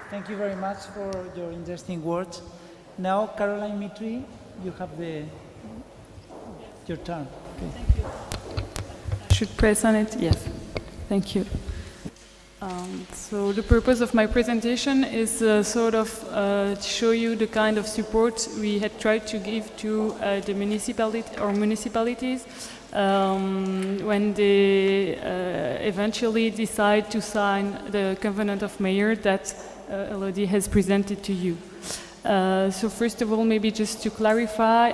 Thank you very much for your interesting words. Now, Caroline Mitry, you have your turn. Okay. Thank you. I should press on it? Yes. Thank you. So the purpose of my presentation is sort of to show you the kind of support we had tried to give to the municipalities when they eventually decide to sign the Covenant of Mayor that Elodie has presented to you. So first of all, maybe just to clarify,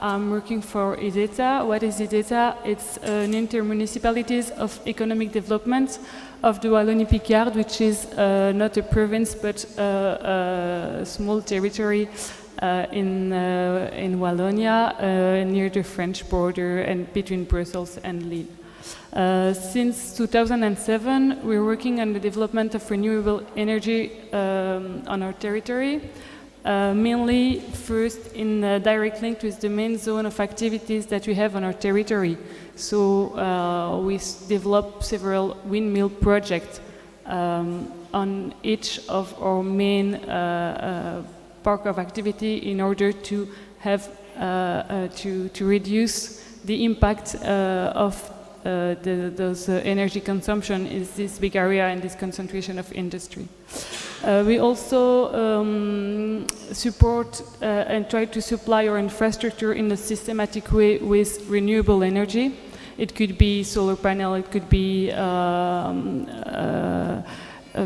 I'm working for Ideta. What is Ideta? It's an intermunicipalities of economic development of the Wallonie-Picard, which is not a province but a small territory in Wallonia, near the French border and between Brussels and Lille. Since 2007, we're working on the development of renewable energy on our territory. Mainly first in direct link with the main zone of activities that we have on our territory. So we develop several windmill projects on each of our main park of activity in order to have to reduce the impact of those energy consumption in this big area and this concentration of industry. We also support and try to supply our infrastructure in a systematic way with renewable energy. It could be solar panel, it could be,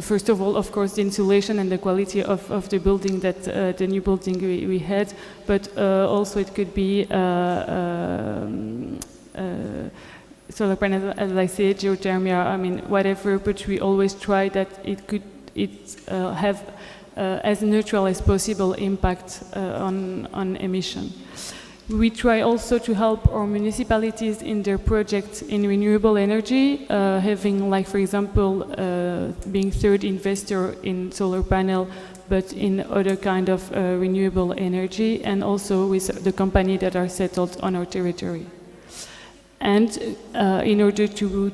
first of all, of course, the insulation and the quality of the building that the new building we had, but also it could be solar panels, as I say, geothermia, I mean, whatever, but we always try that it have as neutral as possible impact on emission. We try also to help our municipalities in their projects in renewable energy, having, like, for example, being third investor in solar panel, but in other kind of renewable energy, and also with the company that are settled on our territory. And in order to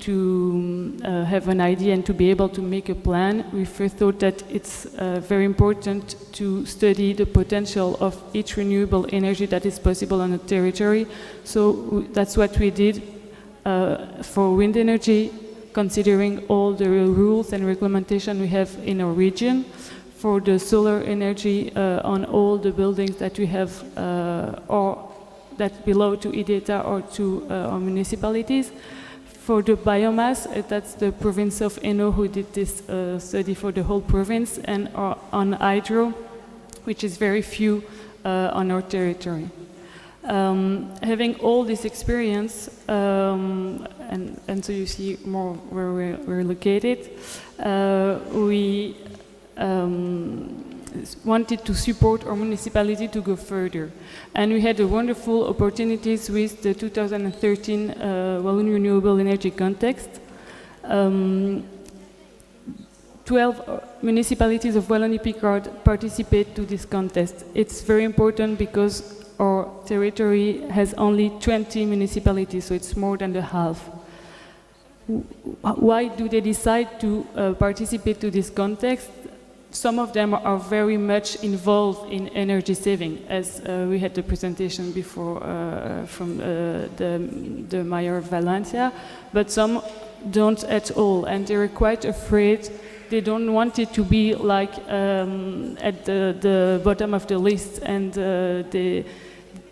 have an idea and to be able to make a plan, we first thought that it's very important to study the potential of each renewable energy that is possible on a territory. So that's what we did for wind energy, considering all the rules and regulation we have in our region. For the solar energy on all the buildings that we have or that belong to Ideta or to our municipalities. For the biomass, that's the province of Hainaut who did this study for the whole province, and on hydro, which is very few on our territory. Having all this experience, and so you see more where we're located, we wanted to support our municipality to go further. And we had wonderful opportunities with the 2013 Walloon Renewable Energy Context. 12 municipalities of Wallonie-Picard participate to this contest. It's very important because our territory has only 20 municipalities, so it's more than the half. Why do they decide to participate to this context? Some of them are very much involved in energy saving, as we had the presentation before from the Mayor of Valencia, but some don't at all, and they're quite afraid. They don't want it to be like at the bottom of the list, and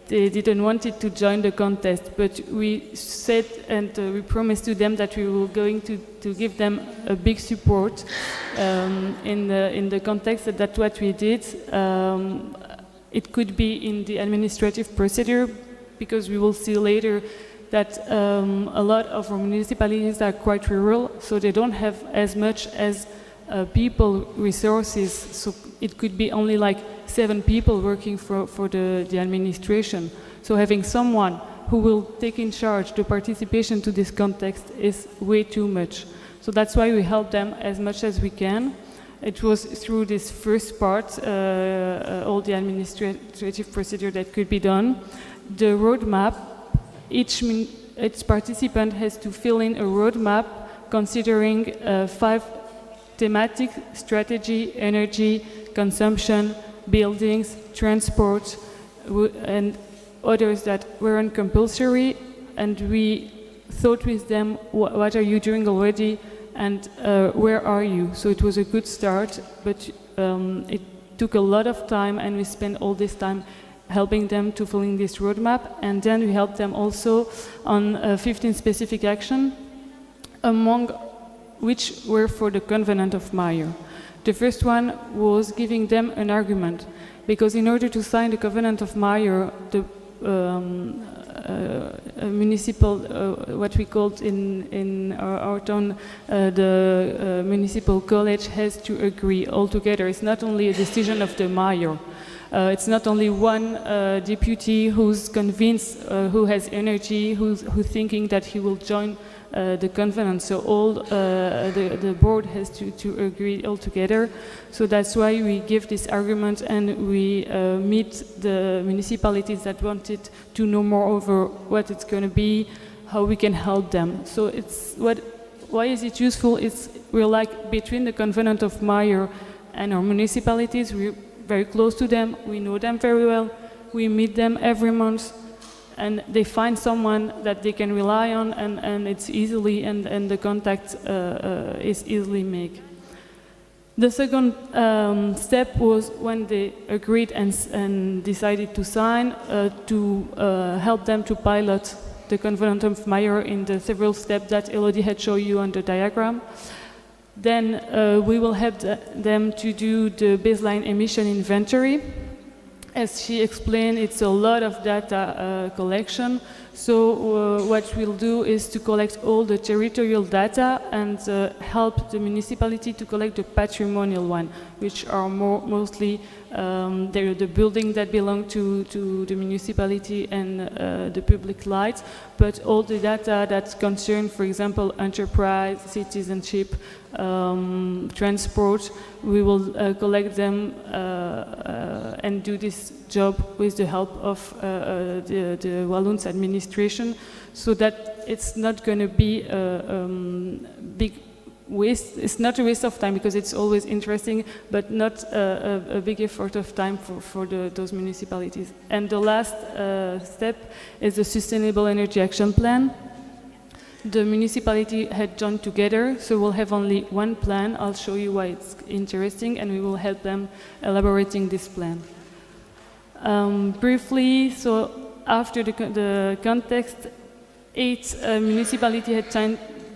they didn't want it to join the contest, but we said and we promised to them that we were going to give them a big support in the context. That's what we did. It could be in the administrative procedure, because we will see later that a lot of our municipalities are quite rural, so they don't have as much as people resources, so it could be only like 7 people working for the administration. So having someone who will take in charge the participation to this context is way too much. So that's why we help them as much as we can. It was through this first part, all the administrative procedure that could be done. The roadmap, each participant has to fill in a roadmap considering 5 thematic, strategy, energy, consumption, buildings, transport, and others that weren't compulsory. And we thought with them, what are you doing already, and where are you? So it was a good start, but it took a lot of time, and we spent all this time helping them to fill in this roadmap. And then we helped them also on 15 specific actions, among which were for the Covenant of Meyer. The first one was giving them an argument, because in order to sign the Covenant of Meyer, the municipal, what we called in our town, the municipal college has to agree altogether. It's not only a decision of the mayor. It's not only one deputy who's convinced, who has energy, who's thinking that he will join the covenant. So all the board has to agree all together. So that's why we give this argument, and we meet the municipalities that wanted to know more over what it's going to be, how we can help them. So it's why is it useful? We're like between the Covenant of Meyer and our municipalities. We're very close to them. We know them very well. We meet them every month. And they find someone that they can rely on, and it's easily, and the contact is easily made. The second step was when they agreed and decided to sign, to help them to pilot the Covenant of Meyer in the several steps that Elodie had shown you on the diagram. Then we will help them to do the baseline emission inventory. As she explained, it's a lot of data collection. So what we'll do is to collect all the territorial data and help the municipality to collect the patrimonial one, which are mostly the building that belong to the municipality and the public lights, but all the data that concern, for example, enterprise, citizenship, transport, we will collect them and do this job with the help of the Walloons administration, so that it's not going to be a big waste. It's not a waste of time, because it's always interesting, but not a big effort of time for those municipalities. And the last step is the Sustainable Energy Action Plan. The municipality had joined together, so we'll have only one plan. I'll show you why it's interesting, and we will help them elaborating this plan. Briefly, so after the context, 8 municipalities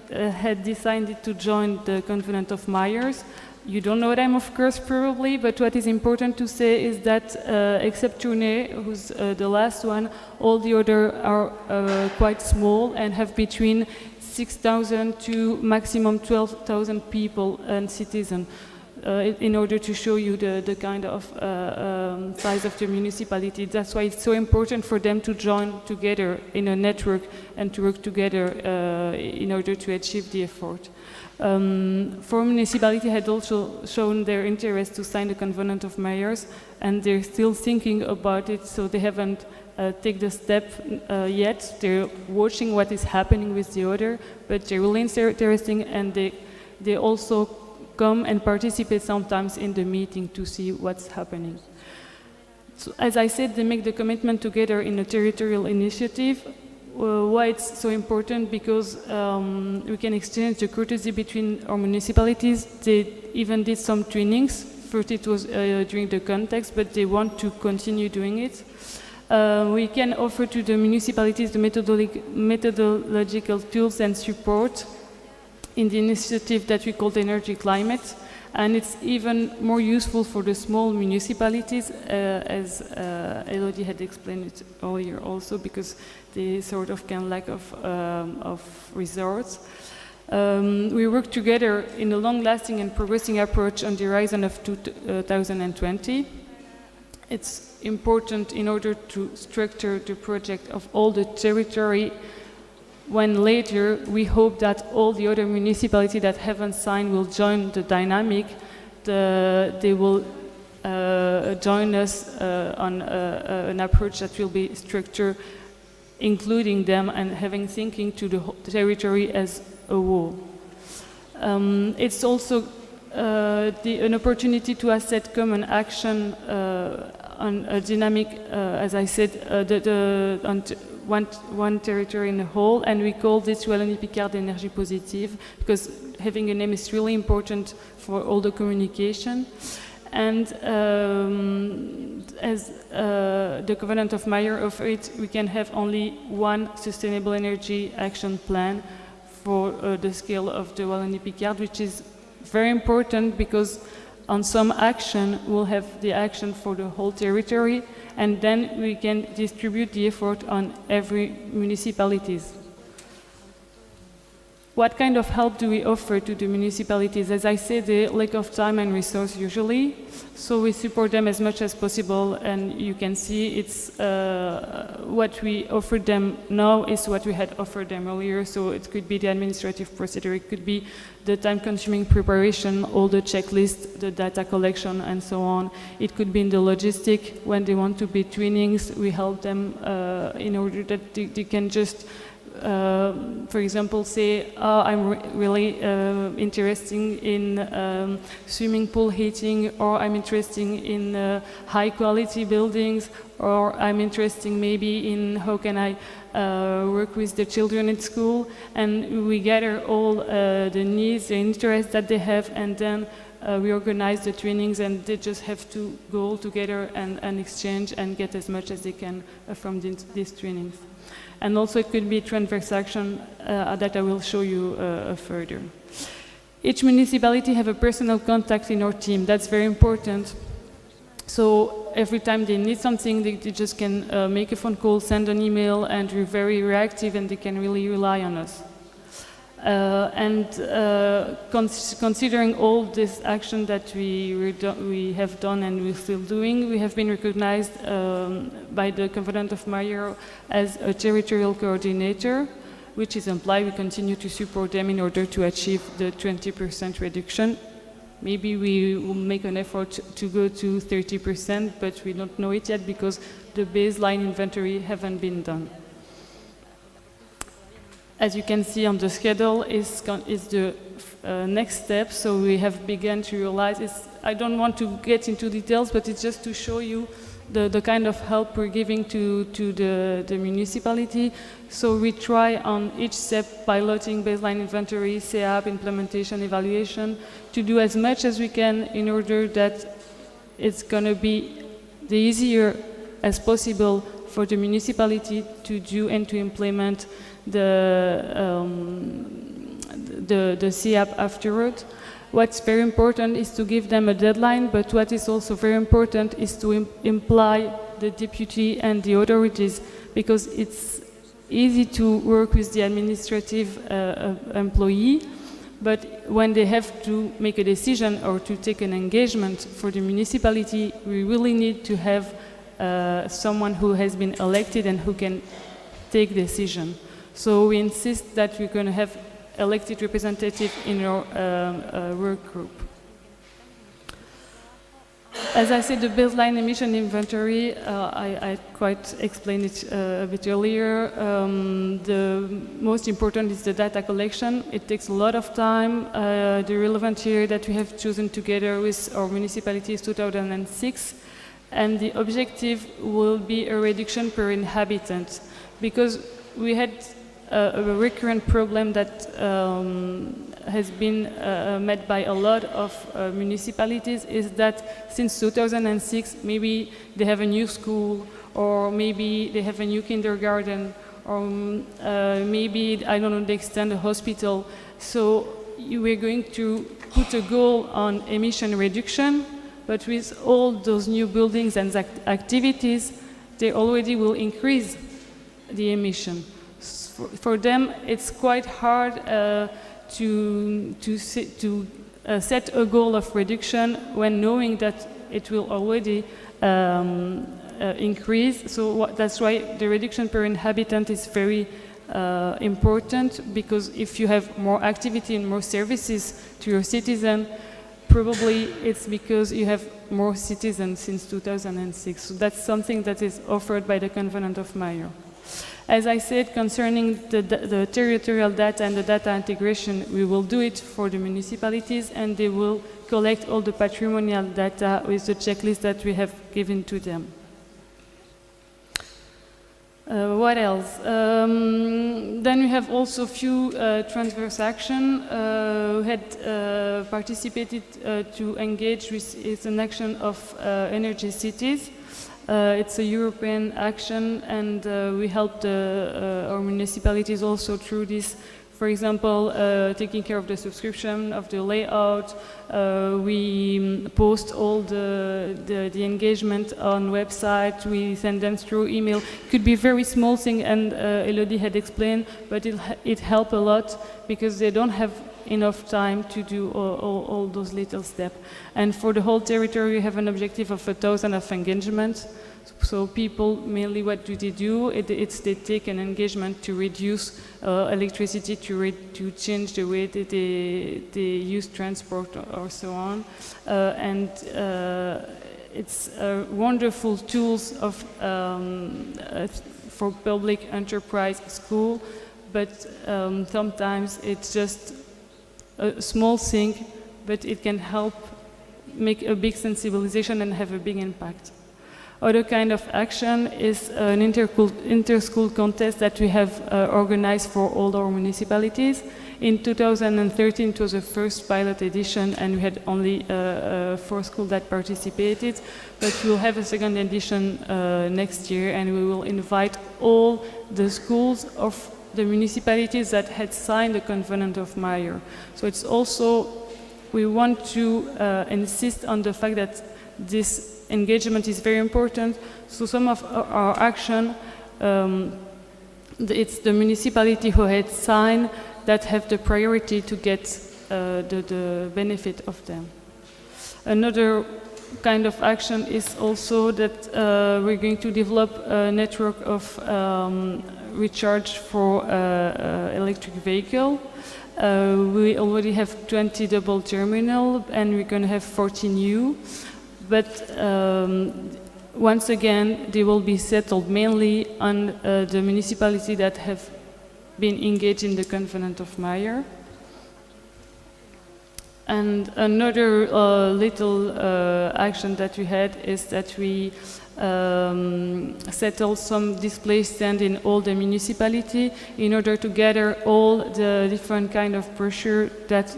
had decided to join the Covenant of Myers. You don't know them, of course, probably, but what is important to say is that except Tournai, who's the last one, all the others are quite small and have between 6,000 to maximum 12,000 people and citizens. In order to show you the kind of size of the municipality. That's why it's so important for them to join together in a network and to work together in order to achieve the effort. 4 municipalities had also shown their interest to sign the Covenant of Mayors, and they're still thinking about it, so they haven't taken the step yet. They're watching what is happening with the other, but they're really interesting, and they also come and participate sometimes in the meeting to see what's happening. So, as I said, they make the commitment together in a territorial initiative. Why it's so important? Because we can exchange the courtesy between our municipalities. They even did some Twinnings. First it was during the context, but they want to continue doing it. We can offer to the municipalities the methodological tools and support in the initiative that we call Energy Climate, and it's even more useful for the small municipalities, as Elodie had explained it earlier also, because they sort of can lack of resources. We work together in a long-lasting and progressing approach on the horizon of 2020. It's important in order to structure the project of all the territory, when later we hope that all the other municipalities that haven't signed will join the dynamic. They will join us on an approach that will be structured, including them and having thinking to the territory as a whole. It's also an opportunity to assess common action on a dynamic, as I said, on one territory in a whole, and we call this Wallonie-Picard Énergie Positive, because having a name is really important for all the communication. And as the Covenant of Meyer offer it, we can have only one sustainable energy action plan for the scale of the Wallonie-Picard, which is very important because on some action we'll have the action for the whole territory, and then we can distribute the effort on every municipalities. What kind of help do we offer to the municipalities? As I said, the lack of time and resource usually, so we support them as much as possible, and you can see it's what we offer them now is what we had offered them earlier, so it could be the administrative procedure, it could be the time-consuming preparation, all the checklists, the data collection, and so on. It could be in the logistic, when they want to be Twinnings, we help them in order that they can just for example, say, oh, I'm really interested in swimming pool heating, or I'm interested in high quality buildings, or I'm interested maybe in how can I work with the children at school, and we gather all the needs, the interests that they have, and then we organize the trainings, and they just have to go all together and exchange and get as much as they can from these trainings. And also it could be transverse action that I will show you further. Each municipality have a personal contact in our team. That's very important. So every time they need something, they just can make a phone call, send an email, and we're very reactive, and they can really rely on us. Considering all this action that we have done and we're still doing, we have been recognized by the Covenant of Meyer as a territorial coordinator, which is implied we continue to support them in order to achieve the 20% reduction. Maybe we will make an effort to go to 30%, but we don't know it yet because the baseline inventory haven't been done. As you can see on the schedule is the next step, so we have begun to realize, I don't want to get into details, but it's just to show you the kind of help we're giving to the municipality. So we try on each step, piloting, baseline inventory, CAP, implementation, evaluation, to do as much as we can in order that it's going to be the easier as possible for the municipality to do and to implement the CAP afterward. What's very important is to give them a deadline, but what is also very important is to imply the deputy and the authorities, because it's easy to work with the administrative employee, but when they have to make a decision or to take an engagement for the municipality, we really need to have someone who has been elected and who can take decision. So we insist that we're going to have elected representatives in our work group. As I said, the baseline emission inventory, I quite explained it a bit earlier. The most important is the data collection. It takes a lot of time. The relevant year that we have chosen together with our municipality is 2006. And the objective will be a reduction per inhabitant, because we had a recurrent problem that has been met by a lot of municipalities, is that since 2006, maybe they have a new school, or maybe they have a new kindergarten, or maybe, I don't know, they extend a hospital. So we're going to put a goal on emission reduction, but with all those new buildings and activities, they already will increase the emission. For them, it's quite hard to set a goal of reduction when knowing that it will already increase. So that's why the reduction per inhabitant is very important, because if you have more activity and more services to your citizen, probably it's because you have more citizens since 2006. So that's something that is offered by the Covenant of Meyer. As I said, concerning the territorial data and the data integration, we will do it for the municipalities, and they will collect all the patrimonial data with the checklist that we have given to them. What else? Then we have also a few transverse action. We had participated to engage with an action of energy cities. It's a European action, and we helped our municipalities also through this. For example, taking care of the subscription, of the layout. We post all the engagement on website. We send them through email. Could be a very small thing, and Elodie had explained, but it helped a lot because they don't have enough time to do all those little steps. And for the whole territory, we have an objective of 1,000 of engagement. So people, mainly what do? It's they take an engagement to reduce electricity, to change the way that they use transport or so on. And it's wonderful tools of, for public enterprise school, but sometimes it's just a small thing, but it can help make a big sensibilization and have a big impact. Other kind of action is an inter-school contest that we have organized for all our municipalities. In 2013, it was the first pilot edition, and we had only 4 schools that participated. But we'll have a second edition next year, and we will invite all the schools of the municipalities that had signed the Covenant of Meyer. So it's also, we want to insist on the fact that this engagement is very important. So some of our action, it's the municipality who had signed that have the priority to get the benefit of them. Another kind of action is also that we're going to develop a network of recharge for electric vehicle. We already have 20 double terminal, and we're going to have 40 new. But once again, they will be settled mainly on the municipality that have been engaged in the Covenant of Meyer. And another little action that we had is that we settled some display stand in all the municipality in order to gather all the different kind of brochure that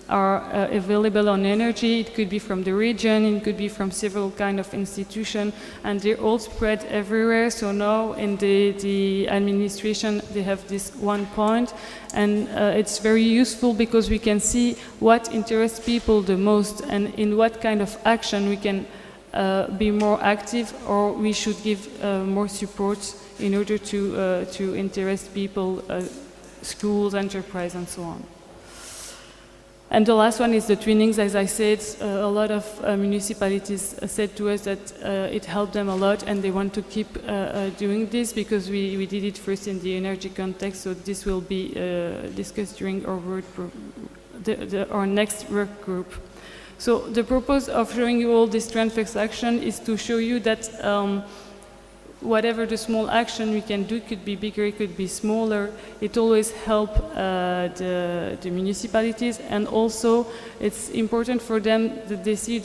are available on energy. It could be from the region, it could be from several kind of institutions, and they're all spread everywhere. So now in the administration, they have this one point, and it's very useful because we can see what interests people the most and in what kind of action we can be more active, or we should give more support in order to interest people, schools, enterprise, and so on. And the last one is the Twinnings. As I said, a lot of municipalities said to us that it helped them a lot, and they want to keep doing this because we did it first in the energy context. So this will be discussed during our our next work group. So the purpose of showing you all this transverse action is to show you that whatever the small action we can do, could be bigger, it could be smaller, it always helps the municipalities, and also it's important for them that they see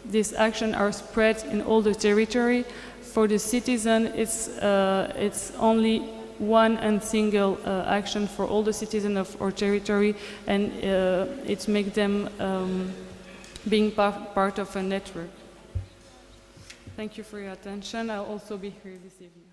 this action are spread in all the territory. For the citizen, it's only one and single action for all the citizens of our territory, and it makes them being part of a network. Thank you for your attention. I'll also be here this evening.